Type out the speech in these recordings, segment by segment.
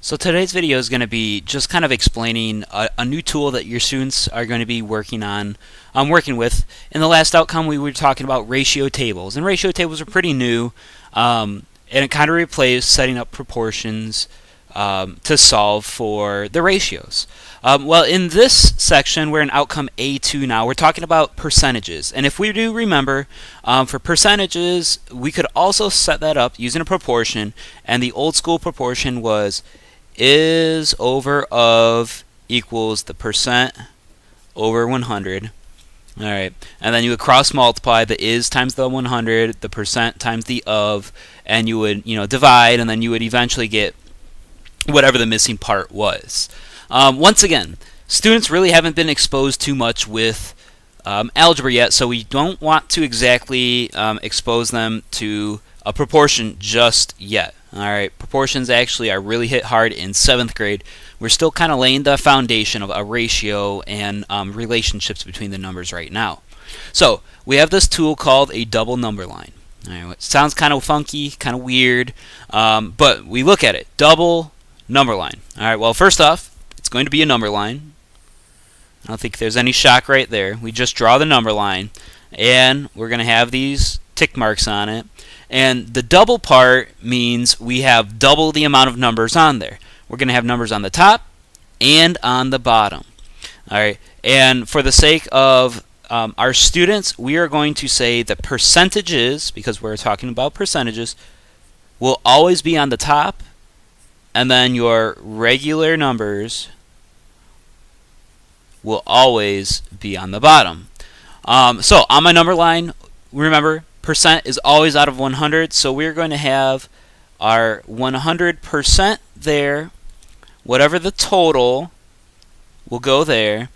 So today's video is going to be just kind of explaining a new tool that your students are going to be working with. In the last outcome, we were talking about ratio tables, and ratio tables are pretty new, and it kind of replaced setting up proportions to solve for the ratios. Well, in this section, we're in outcome A2 now. We're talking about percentages, and if we do remember, for percentages, we could also set that up using a proportion, and the old school proportion was is over of equals the percent over 100. Alright, and then you would cross multiply the is times the 100, the percent times the of, and you would divide, and then you would eventually get whatever the missing part was. Once again, students really haven't been exposed too much with algebra yet, so we don't want to exactly expose them to a proportion just yet. Alright, proportions actually are really hit hard in 7th grade. We're still kind of laying the foundation of a ratio and relationships between the numbers right now. So we have this tool called a double number line. Alright, it sounds kind of funky, kind of weird, but we look at it. Double number line. Alright, well, first off, it's going to be a number line. I don't think there's any shock right there. We just draw the number line, and we're going to have these tick marks on it. And the double part means we have double the amount of numbers on there. We're going to have numbers on the top and on the bottom. Alright, and for the sake of our students, we are going to say the percentages, because we're talking about percentages, will always be on the top, and then your regular numbers will always be on the bottom. So on my number line, remember, percent is always out of 100, so we're going to have our 100% there. Whatever the total will go there.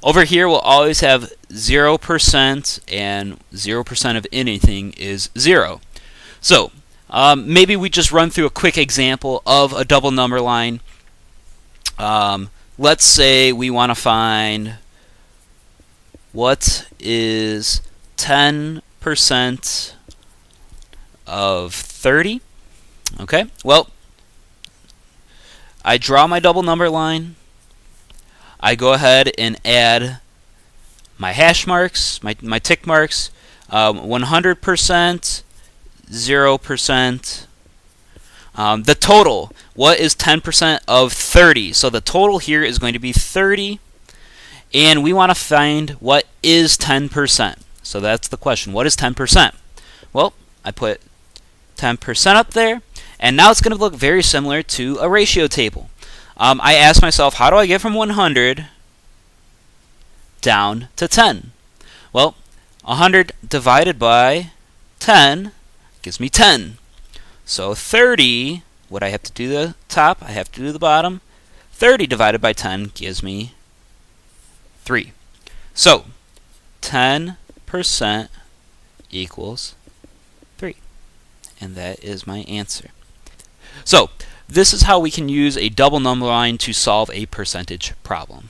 Over here we'll always have 0%, and 0% of anything is 0. So maybe we just run through a quick example of a double number line. Let's say we want to find what is 10% of 30. Okay, well, I draw my double number line. I go ahead and add my hash marks, my tick marks, 100%, 0%. The total, what is 10% of 30? So the total here is going to be 30, and we want to find what is 10%. So that's the question. What is 10%? Well, I put 10% up there, and now it's going to look very similar to a ratio table. I ask myself, how do I get from 100 down to 10? Well, 100 divided by 10 gives me 10. So 30, what I have to do the top, I have to do the bottom. 30 divided by 10 gives me 3. So 10% equals 3. And that is my answer. So this is how we can use a double number line to solve a percentage problem.